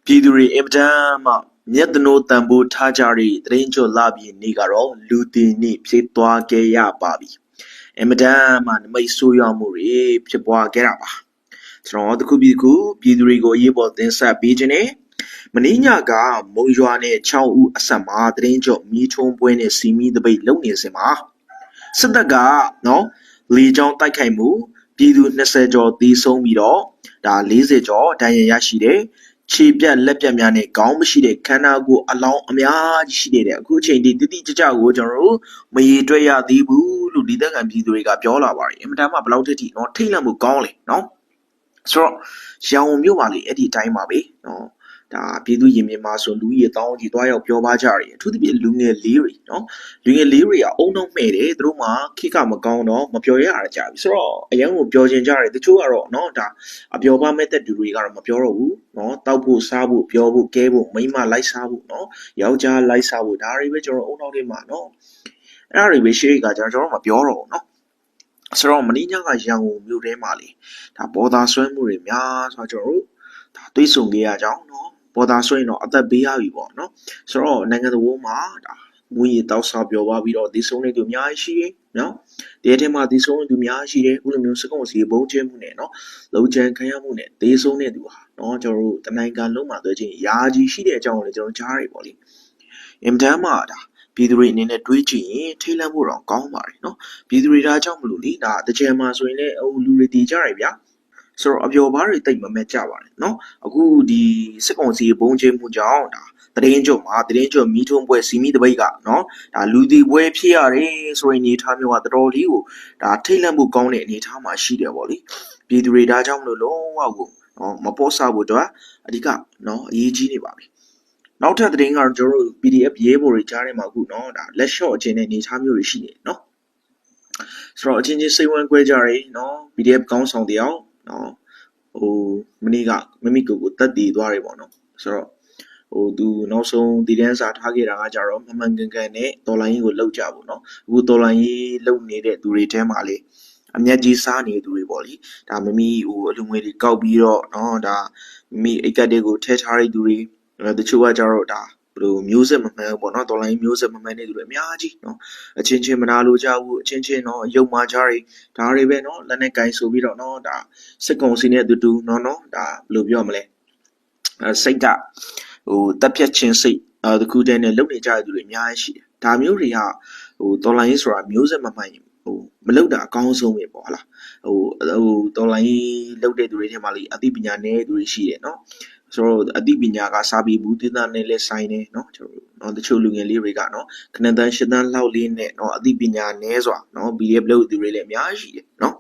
ပြည်သူတွေအင်မတန်မှမျက်နှာတန်ဖိုးထားကြတဲ့သတင်းကြိုလာပြီးနေ့ကတော့လူတင်နေ့ဖြစ်သွားခဲ့ရပါပြီအင်မတန်မှနမိတ်ဆိုးရွားမှုတွေဖြစ်ပွားခဲ့တာပါကျွန်တော်တခုပြည်သူတွေကိုရေးပေါ်တင်ဆက်ပေးခြင်းနဲ့မင်းညကမုံရွာနဲ့6ဦးအဆက်မှာသတင်းကြိုမီးထုံးပွဲနဲ့စီမီတပိတ်လုပ်နေစင်မှာစစ်တပ်ကနော်လေကြောင်းတိုက်ခိုက်မှုပြည်သူ20ကျော်သေဆုံးပြီးတော့ဒါ40ကျော်ဒဏ်ရာရရှိတယ်ခြေပြတ်လက်ပြတ်များနဲ့ခေါင်းမရှိတဲ့ခန္ဓာကိုယ်အလောင်းအများကြီးရှိနေတဲ့အခုချိန်ထိတိတိကျကျကိုကျွန်တော်တို့မရေတွက်ရသေးဘူးလို့ဒီသက်ခံပြည်သူတွေကပြောလာပါတယ်အင်မတန်မှဘယ်လောက်ထိနော်ထိတ်လန့်မှုကောင်းလေနော်ဆိုတော့ရောင်မြို့ပါလေအဲ့ဒီအတိုင်းပါပဲနော်ဒါပြည်သူရင်မြင်မှာဆိုလူကြီးတောင်းကြီးတွားရောက်ပြောပါကြတယ်အထူးသဖြင့်လူငယ်လေးတွေနော်လူငယ်လေးတွေကအုံနှုံမဲ့တယ်သူတို့မှခိကမကောင်းတော့မပြောရတာကြပြီဆိုတော့အရင်ကပြောချင်ကြတယ်တချို့ကတော့နော်ဒါအပြောပါမဲ့တဲ့လူတွေကတော့မပြောတော့ဘူးနော်တောက်ဖို့စားဖို့ပြောဖို့ကဲဖို့မိမလိုက်စားဖို့နော်ယောက်ျားလိုက်စားဖို့ဒါတွေပဲကျွန်တော်အုံနှောက်တွေမှာနော်အဲ့ဒါတွေပဲရှေ့ကကျွန်တော်မပြောတော့ဘူးနော်ဆိုတော့မင်းညကရန်ကုန်မြို့ထဲမှာလေဒါပေါ်သားဆွဲမှုတွေများဆိုတော့ကျွန်တော်တို့ဒါတွေးဆုံခဲ့ရကြအောင်နော်ပေါ်သားဆွဲရင်တော့အသက်ပေးရပြီပေါ့နော်ဆိုတော့နိုင်ငံတော်မှာဒါမူရတောက်စားပြောပါပြီးတော့ဒီဆုံးနေသူအများကြီးရှိတယ်နော်ဒီအထက်မှာဒီဆုံးနေသူအများကြီးရှိတယ်ဥလိုမျိုးစကုံစီဘုံကျင်းမှုနဲ့နော်လုံချန်ခံရမှုနဲ့ဒီဆုံးနေသူဟာနော်ကျွန်တော်တို့တနိုင်ငံလုံးမှာတွေ့ချင်းရာကြီးရှိတဲ့အကြောင်းကိုလည်းကျွန်တော်ကြားရပေါ့လေအင်တန်မှာဒါပြည်သူတွေအနေနဲ့တွေးကြည့်ရင်ထိတ်လန့်ဖို့တော့ကောင်းပါတယ်နော်ပြည်သူတွေဒါကြောင့်မလို့လေဒါတကြံမှာဆိုရင်လည်းလူတွေတည်ကြရဗျာဆိုတော့အပျော်ပါးတွေတိတ်မမဲ့ကြပါတယ်နော်အခုဒီစစ်ကောင်စီဘုံကျင်းမှုကြောင့်ဒါတရင်ကျုံမီးထုံးပွဲစီမီတပိတ်ကနော်ဒါလူတီပွဲဖြစ်ရတယ်ဆိုရင်အနေထားမျိုးကတော်တော်လေးကိုဒါထိတ်လန့်မှုကောင်းတဲ့အနေထားမှာရှိတယ်ပေါ့လေပြည်သူတွေဒါကြောင့်မလို့လုံးဝကိုနော်မပေါ်ဆဖို့တော့အဓိကနော်အရေးကြီးနေပါပြီနောက်ထပ်သတင်းကတော့ကျွန်တော်တို့ PDF ရေးပေါ်တွေကြားထဲမှာအခုနော်ဒါလက်လျှော့အချင်းတဲ့အနေထားမျိုးတွေရှိနေနော်ဆိုတော့အချင်းချင်းစိတ်ဝင်ကြွကြတယ်နော် PDF ကောင်းဆောင်တယောက်နော်မနေ့ကမမိကိုတက်တည်သွားတယ်ပေါ့နော်ဆိုတော့သူနောက်ဆုံးဒီတန်းစာထားခဲ့တာကကြတော့မှန်ကန်ကန်နဲ့တော်လိုင်းကြီးကိုလှုပ်ကြဖို့နော်အခုတော်လိုင်းကြီးလှုပ်နေတဲ့သူတွေထဲမှာလေအမျက်ကြီးစားနေသူတွေပေါ့လေဒါမမီအလူငွေတွေကောက်ပြီးတော့နော်ဒါမမီအိတ်ကတ်တွေကိုထဲထားတဲ့သူတွေတချို့ကကြတော့ဒါဘယ်လိုမျိုးဆက်မမှန်ဘူးပေါ့နော်တော်လိုင်းမျိုးဆက်မမှန်တဲ့သူတွေအများကြီးနော်အချင်းချင်းမနာလိုကြဘူးအချင်းချင်းနော်ရုပ်မာကြတွေဒါတွေပဲနော်လက်နဲ့ကင်ဆိုပြီးတော့နော်ဒါစစ်ကုံစီနဲ့အတူတူနော်ဒါဘယ်လိုပြောမလဲစိတ်ကတက်ဖြတ်ခြင်းစိတ်တခုတည်းနဲ့လုပ်နေကြတဲ့သူတွေအများကြီးရှိတယ်ဒါမျိုးတွေကတော်လိုင်းဆိုတာမျိုးဆက်မမှန်ရင်မလုပ်တာအကောင်းဆုံးပဲပေါ့ဟလားတော်လိုင်းလုပ်တဲ့သူတွေထဲမှာလေအသိပညာနည်းသူတွေရှိတယ်နော်ဆိုတော့အသိပညာကစာပေဘူးသနဲ့လဲဆိုင်နေနော်ကျွန်တော်တချို့လူငယ်လေးတွေကနော်ခဏတန်းရှစ်တန်းလောက်လေးနဲ့နော်အသိပညာနည်းစွာနော် PDF လုပ်သူတွေလည်းအများကြီးရှိတယ်နော်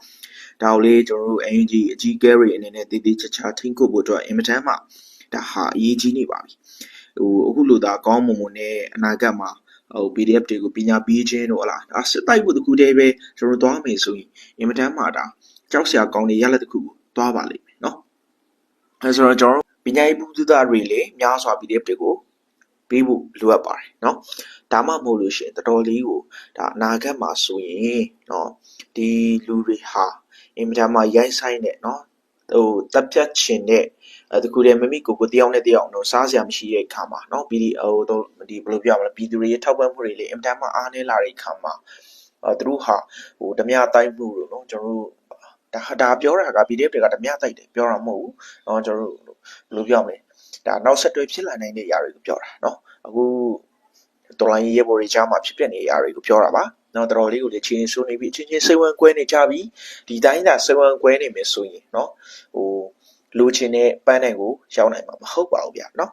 ဒါကိုလေကျွန်တော်တို့ NG အကြီးကဲတွေအနေနဲ့တည်တည်ချာချာထိန်းချုပ်ဖို့အတွက်အင်မတန်မှဒါဟာအရေးကြီးနေပါပြီအခုလိုသာကောင်းမွန်မွန်နဲ့အနာဂတ်မှာPDF တွေကိုပညာပေးခြင်းတို့ဟလားဒါစစ်တိုက်ဖို့တခုတည်းပဲကျွန်တော်သွားမယ်ဆိုရင်အင်မတန်မှဒါကြောက်စရာကောင်းတဲ့ရလဒ်တစ်ခုကိုသွားပါလိမ့်မယ်နော်အဲဆိုတော့ကျွန်တော်ပညာရေးဘူးသတွေလေများစွာ PDF တွေကိုပေးဖို့လိုအပ်ပါတယ်နော်ဒါမှမဟုတ်လို့ရှိရင်တော်တော်လေးကိုဒါအနာဂတ်မှာဆိုရင်နော်ဒီလူတွေဟာအင်မတန်မှရိုင်းဆိုင်တဲ့နော်တပ်ဖြတ်ခြင်းတဲ့တခုတည်းမမိကိုတယောက်နဲ့တယောက်တော့စားစရာမရှိတဲ့အခါမှာနော်ဒီဘယ်လိုပြောမလဲပြည်သူတွေရဲ့ထောက်ပံ့မှုတွေလေအင်မတန်မှအားနည်းလာတဲ့အခါမှာသူတို့ဟာဓမြတိုက်မှုလို့နော်ကျွန်တော်တို့ဒါပြောတာက PDF တွေကဓမြတိုက်တယ်ပြောတာမဟုတ်ဘူးနော်ကျွန်တော်တို့ဘယ်လိုပြောမလဲဒါနောက်ဆက်တွဲဖြစ်လာနိုင်တဲ့အရာတွေကိုပြောတာနော်အခုတော်လိုင်းရေးပေါ်တွေကြားမှာဖြစ်ပျက်နေတဲ့အရာတွေကိုပြောတာပါနော်တော်တော်လေးကိုလေချင်းဆိုးနေပြီချင်းစိတ်ဝင်ကွဲနေကြပြီဒီတိုင်းသာစိတ်ဝင်ကွဲနေမယ်ဆိုရင်နော်လိုချင်တဲ့ပန်းနိုင်ကိုရောက်နိုင်မှာမဟုတ်ပါဘူးဗျာနော်